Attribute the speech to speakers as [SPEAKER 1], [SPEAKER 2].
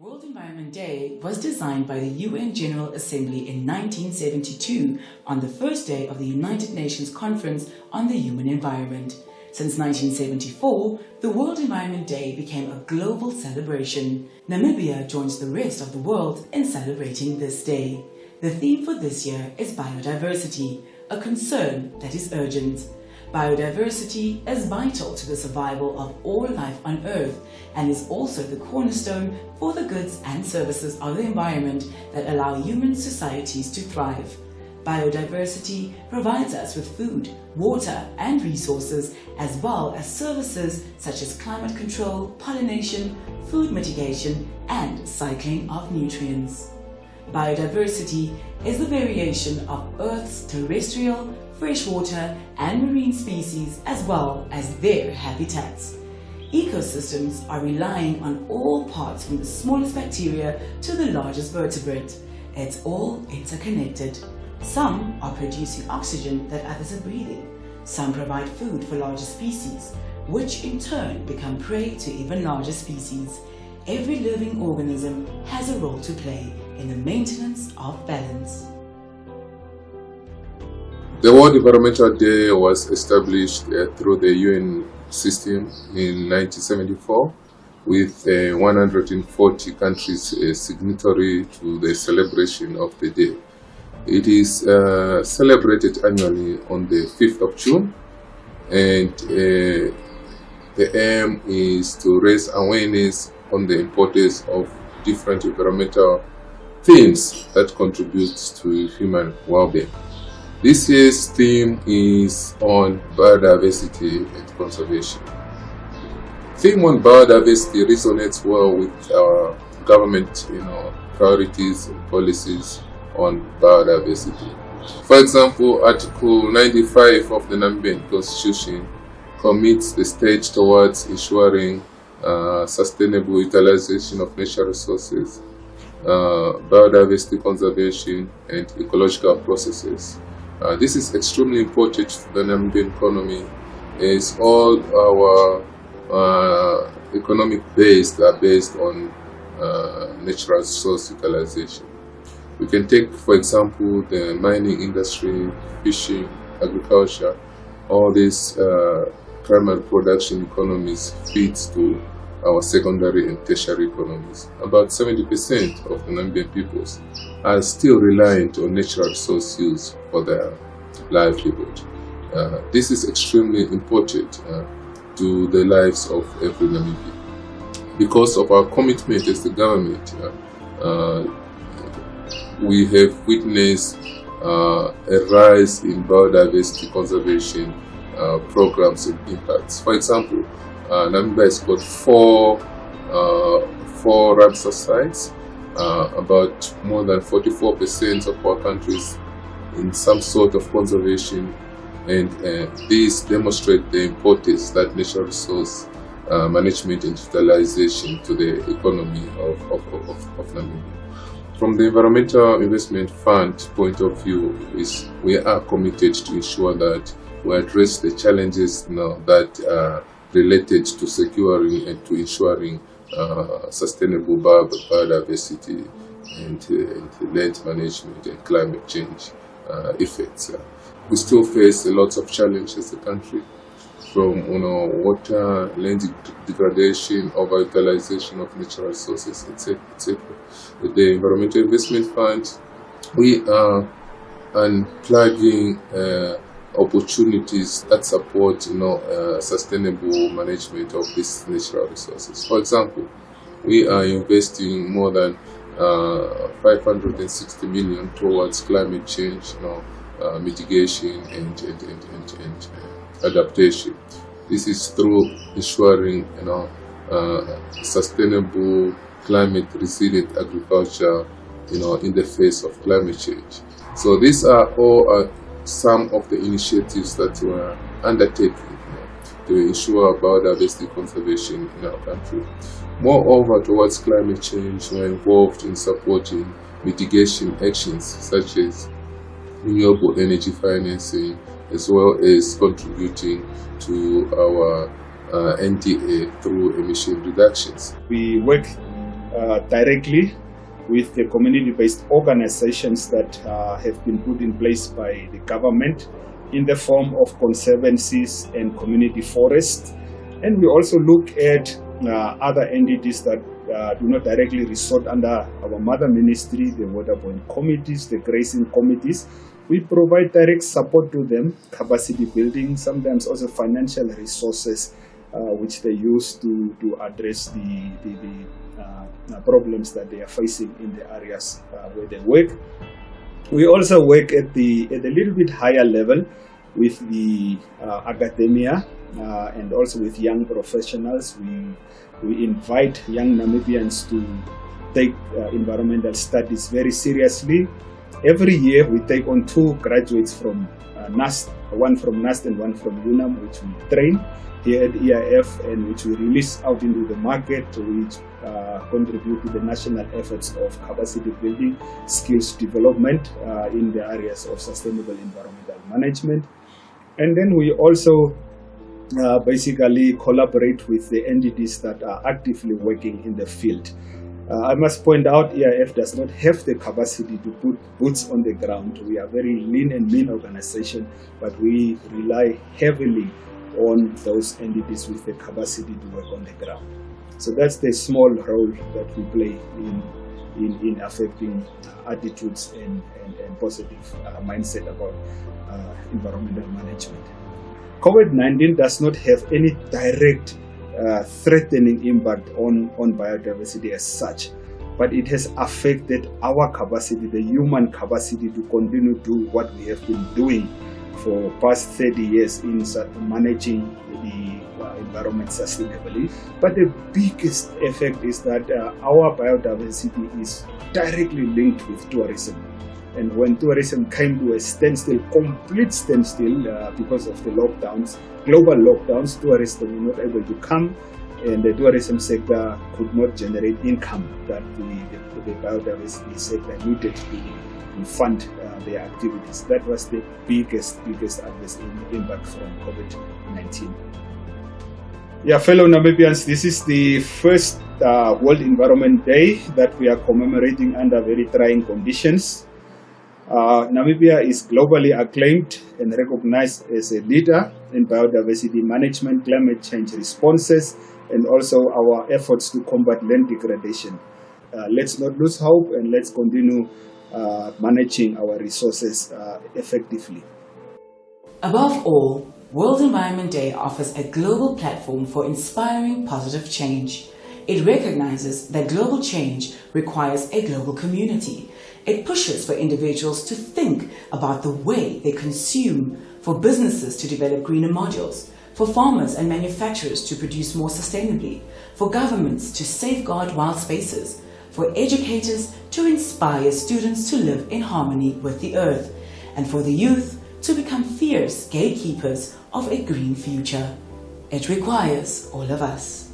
[SPEAKER 1] World Environment Day was designed by the UN General Assembly in 1972 on the first day of the United Nations Conference on the Human Environment. Since 1974, the World Environment Day became a global celebration. Namibia joins the rest of the world in celebrating this day. The theme for this year is biodiversity, a concern that is urgent. Biodiversity is vital to the survival of all life on Earth and is also the cornerstone for the goods and services of the environment that allow human societies to thrive. Biodiversity provides us with food, water and resources, as well as services such as climate control, pollination, food mitigation and cycling of nutrients. Biodiversity is the variation of Earth's terrestrial, freshwater and marine species as well as their habitats. Ecosystems are relying on all parts from the smallest bacteria to the largest vertebrate. It's all interconnected. Some are producing oxygen that others are breathing. Some provide food for larger species, which in turn become prey to even larger species. Every living organism has a role to play in the maintenance of balance.
[SPEAKER 2] The World Environmental Day was established through the UN system in 1974 with 140 countries signatory to the celebration of the day. It is celebrated annually on the 5th of June, and the aim is to raise awareness on the importance of different environmental themes that contribute to human well-being. This year's theme is on biodiversity and conservation. Theme on biodiversity resonates well with our government, priorities and policies on biodiversity. For example, Article 95 of the Namibian Constitution commits the state towards ensuring sustainable utilization of natural resources, biodiversity conservation, and ecological processes. This is extremely important to the Namibian economy, as all our economic base are based on natural resource utilization. We can take, for example, the mining industry, fishing, agriculture. All these primary production economies feeds to our secondary and tertiary economies. About 70% of the Namibian peoples are still reliant on natural resource use for their livelihood. This is extremely important to the lives of every Namibian. Because of our commitment as the government, we have witnessed a rise in biodiversity conservation programs and impacts. For example, Namibia has got four Ramsar sites. About more than 44% of our countries in some sort of conservation, and these demonstrate the importance that natural resource management and utilization to the economy of Namibia. From the Environmental Investment Fund point of view, we are committed to ensure that we address the challenges that are related to securing and to ensuring sustainable biodiversity and land management and climate change effects. We still face a lot of challenges as a country, from water, land degradation, overutilization of natural resources, etc. With the Environmental Investment Fund, we are unplugging opportunities that support sustainable management of these natural resources. For example, we are investing more than 560 million towards climate change mitigation and adaptation. This is through ensuring sustainable climate resilient agriculture in the face of climate change. So these are all some of the initiatives that were undertaken to ensure biodiversity conservation in our country. Moreover, towards climate change, we are involved in supporting mitigation actions such as renewable energy financing, as well as contributing to our NDA through emission reductions.
[SPEAKER 3] We work directly with the community-based organizations that have been put in place by the government in the form of conservancies and community forests. And we also look at other entities that do not directly resort under our mother ministry, the waterborne committees, the grazing committees. We provide direct support to them, capacity building, sometimes also financial resources, which they use to address the problems that they are facing in the areas where they work. We also work at a little bit higher level with the academia and also with young professionals. We invite young Namibians to take environmental studies very seriously. Every year we take on 2 graduates from NAST, one from NAST and one from UNAM, which we train here at EIF and which we release out into the market, which contribute to the national efforts of capacity building, skills development in the areas of sustainable environmental management. And then we also basically collaborate with the entities that are actively working in the field. I must point out EIF does not have the capacity to put boots on the ground. We are a very lean and mean organization, but we rely heavily on those entities with the capacity to work on the ground. So that's the small role that we play in affecting attitudes and positive mindset about environmental management. COVID-19 does not have any direct threatening impact on biodiversity as such, but it has affected our capacity, the human capacity to continue to do what we have been doing for past 30 years in managing the environment sustainably. But the biggest effect is that our biodiversity is directly linked with tourism. And when tourism came to a standstill, complete standstill because of the lockdowns, global lockdowns, tourists were not able to come, and the tourism sector could not generate income that the biodiversity sector needed to fund their activities. That was the biggest adverse impact from COVID-19. Yeah, fellow Namibians, this is the first World Environment Day that we are commemorating under very trying conditions. Namibia is globally acclaimed and recognized as a leader in biodiversity management, climate change responses, and also our efforts to combat land degradation. Let's not lose hope, and let's continue managing our resources effectively.
[SPEAKER 1] Above all, World Environment Day offers a global platform for inspiring positive change. It recognizes that global change requires a global community. It pushes for individuals to think about the way they consume, for businesses to develop greener modules, for farmers and manufacturers to produce more sustainably, for governments to safeguard wild spaces, for educators to inspire students to live in harmony with the earth, and for the youth to become fierce gatekeepers of a green future. It requires all of us.